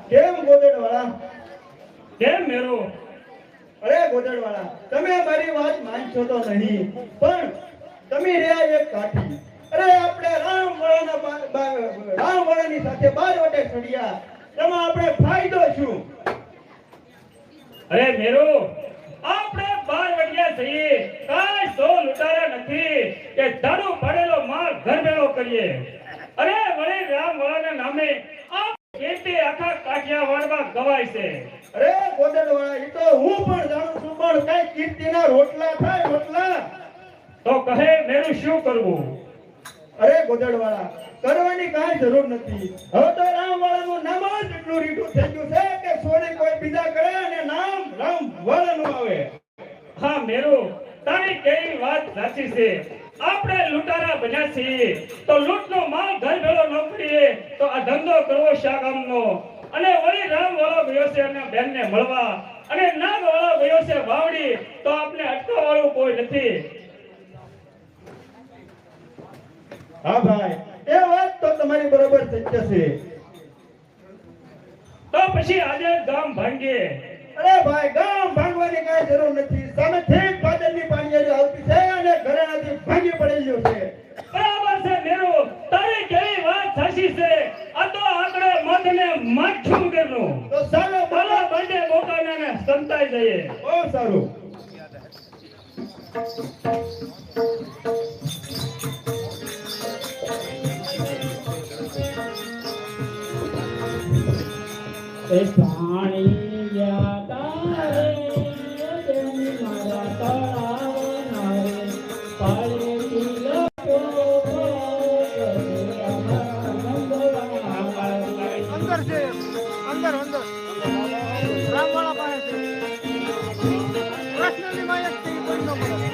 કેમ ગોદડવાળા? કેમ મેરો? અરે ગોદડવાળા, તમે મારી વાત માનશો તો નહીં, પણ તમે રહ્યા એક કાઠી. અરે આપણે રામવાળાની સાથે 12 વટે ચડ્યા, એમાં આપણે ફાયદો શું? અરે મેરો, આપણે 12 વડિયા થઈએ, કાંઈ 100 લૂંટારા નથી કે દારૂ પાડેલો માલ ઘર ભેળો કરીએ. અરે વળી રામવાળાના નામે આ ખેતી આખા કાઠિયાવાડમાં ગવાય છે. અરે ગોદડવાળા, એ તો હું પણ જાણું છું, પણ કઈ કીર્તિના રોટલા થાય, રોટલા. તો કહે મેરું શું કરવું? અરે ગોદડવાળા, કરવાની કાંઈ જરૂર નથી. હવે તો રામવાળાનું નામ જ એટલું રીઠું થઈ ગયું છે કે સોરી કોઈ બીજા કરે અને નામ રામવાળાનું આવે. હા મેરો, તારી કેવી વાત સાચી છે. આપણે લૂંટારા બન્યા છીએ તો લૂંટનો માલ ઘર ભેળો ન કરીએ તો આ ધંધો કરવો શા કામનો? અને વળી રામવાળો ગયો છે અને બેનને મળવા, અને નાગવાળો ગયો છે વાવડી, તો આપણે અટકાવવાનું કોઈ નથી. હા ભાઈ, એ વાત તો તમારી બરોબર સત્ય છે. તો પછી આજે ગામ ભાંગીએ. અરે ભાઈ, ગામ ભાંગવાની કાંઈ જરૂર નથી. સામેથી પાદરની પાણીયારી આવતી છે અને ઘરેણાથી ભાંગી પડેલું છે. બરાબર છે મેરો, તારી કેવી વાત સાચી છે. આ તો આપણે મધને માઠું કરનું. તો ચાલો બોલો બંને બોકાને સંતાઈ જઈએ. બહુ સારું. એ પાણી જાતા રે જની મારા તળાવના રે પાળેથી લોકો અંદર છે, અંદર અંદર રામવાળા પાસે છે. પર્સનલી માં એક થી કોઈ ન મળે.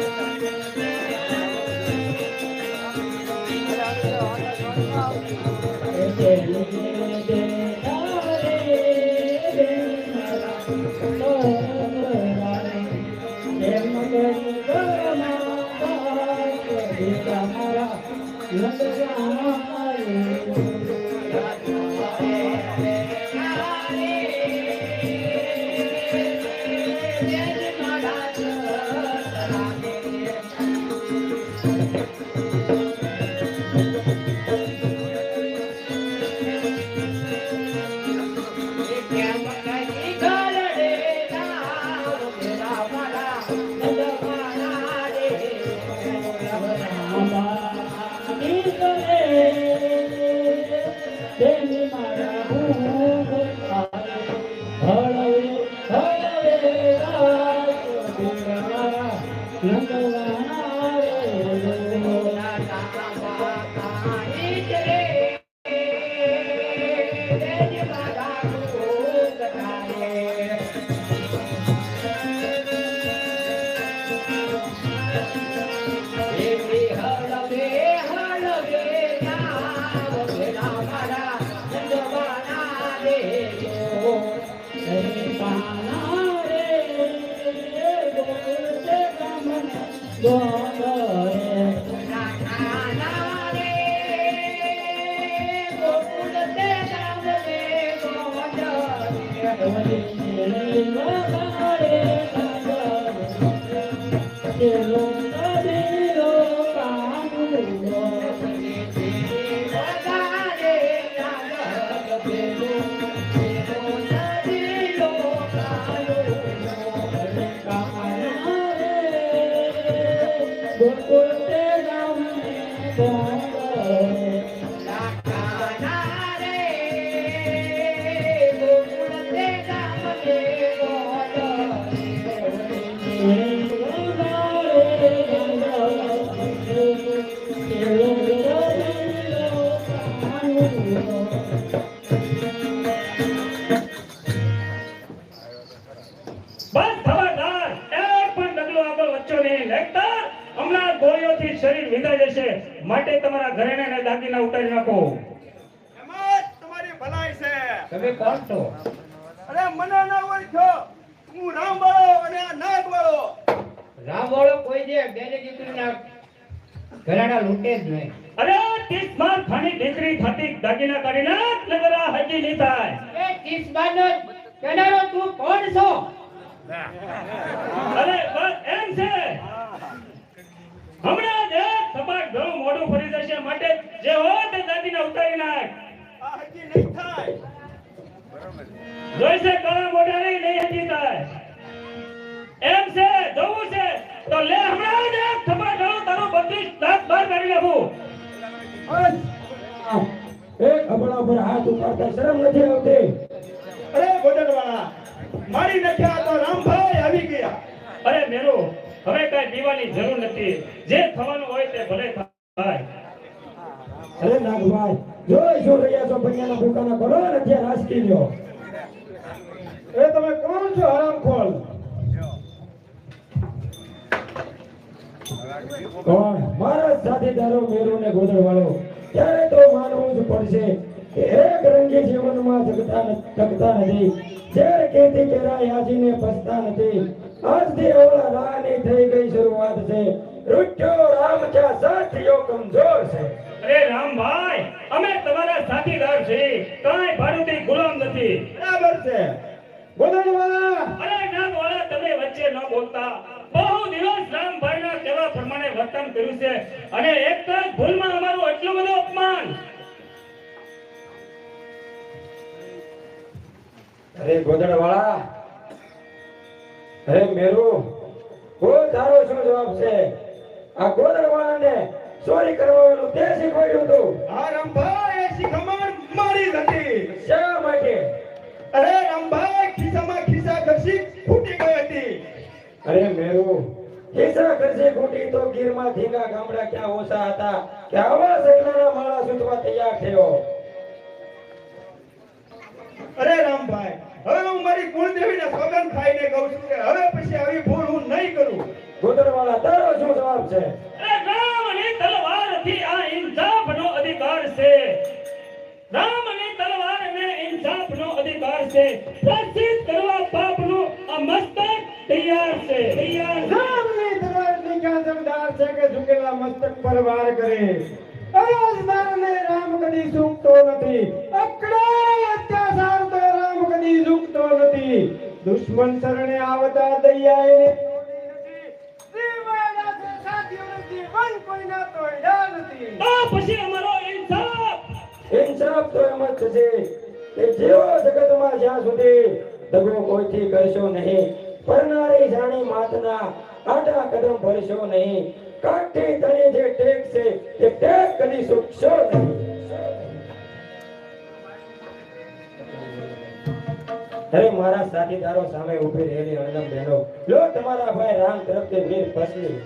માટે તમારા ઘરેણાને દાગીના ઉતારી નાખો. એમાં તમારી ભલાઈ છે. તમે કોણ છો? અરે મને ના ઓળખ્યો, હું રામવાળો અને આ નાગવાળો. રામવાળો કોઈ જે બેની દીકરીના ઘરાણા લૂંટે જ નહીં. અરે 30 માર ખાની દીકરી થતી દાગીના કાઢી નાખ નગર આ હજી નહીં થાય. એ 30 બારનો કહેનારો તું કોણ છો? અરે બસ એમ છે. હમણાં જ એક સપાટ ઘણું મોઢું ફરી જશે માટે જે હોય તે દાગીના ઉતારી નાખ. આ હજી નહીં થાય. જોઈશે કાળા મોઢાની નહીં હજી થાય. એમ છે જોવું છે તો લે હમણાં જ એક સપાટ ઘણું તારું બધું દાંત બહાર કાઢી નાખું. એક અબળા પર હાથ ઉપાડતા શરમ નથી આવતી. અરે ગોદડવાળા, મારી નખ્યા તો રામભાઈ આવી ગયા. અરે મેરુ હવે કઈ દીવાની જરૂર નથી. જે થવાનું હોય તે ભલે થાય. અરે નાગભાઈ, જોઈ શું રહ્યા છો? પૈયાના દુકાના કરો ને ત્યાં રાજકી લ્યો. એ તમે કોણ છો હરામખોર? કોણ? મારા સાથીદારો મેરુ ને ગોદડવાળો. ત્યારે તો માનવું જ પડશે કે એક રંગી જીવનમાં જગતા નથી. જ્યારે કેતી કેરા યાજીને પસતા નથી. આજથી અવળા રાહની થઈ ગઈ શરૂઆત છે. રૂઠ્યો રામ ક્યાં સાથીઓ કમજોર છે. અરે રામભાઈ, અમે તમારા સાથીદાર છીએ. કાંઈ ભાડુતી ગુલામ નથી. બરાબર છે ગોદડવાળા. અરે નાગવાળા, તમે વચ્ચે ન બોલતા. બહુ દિવસ રામભાઈના કહેવા પ્રમાણે વર્તન કર્યું છે અને એક જ ભૂલમાં અમારું એટલું બધું અપમાન. અરે ગોદડવાળા, અરે મેરુ, બોલ તારો શું જવાબ છે? આ ગોદડવાળાને ચોરી કરવાનું તે શીખવાડ્યું હતું. આ રામભાઈ એ શિખામણ મારી જ હતી. શા માટે? અરે રામભાઈ ખિસ્સામાં ખિસ્સા ઘસી ફૂટી ગઈ હતી. અરે મેરુ, ખિસ્સા ખર્ચે ખૂટી તો ગીરમાં ધીંગા ગામડા ક્યાં ઓછા હતા કે આવા સકલાના માળા સૂતવા તૈયાર થયો. અરે રામભાઈ, હવે હું મારી કુળદેવીને સોગંદ ખાઈને કહું છું કે હવે પછી આવી ભૂલ હું નહીં કરું. ગોદડવાળા, તારો શું જવાબ છે? અરે રામ અને તલવારથી આ ઇન્સાફનો અધિકાર છે. રામ અને તલવાર અને ઇન્સાફનો અધિકાર છે. પ્રાયશ્ચિત કરવા પાપનું આ મસ્તક તૈયાર છે. રામની તલવારની ક્યાં જમદાર છે કે ઝુકેલા મસ્તક પર વાર કરે. અરાજદારને રામ કદી ઝૂકતો નથી. અકળાય અત્યાચાર તો રામ કદી ઝૂકતો નથી. દુશ્મન શરણે આવતા દયા એને તોડી નથી. જીવાના છે સાથીઓનું જીવન કોઈના તોડ્યા નથી. તો પછી અમારો ઇન્સાફ. ઇન્સાફ તો એમ જ થશે કે જેવો જગતમાં જ્યાં સુધી દગો કોઈથી કરશો નહીં, પરનારી જાણી માતના આડા કદમ ભરશો નહીં, કાઠી તણી જે ટેક છે તે ટેક કદી ચૂકશો નહીં. અરે મારા સાથીદારો સામે ઊભી રહેલી અણનમ બહેનો, લો તમારા ભાઈ રામ તરફથી વીર પસલી.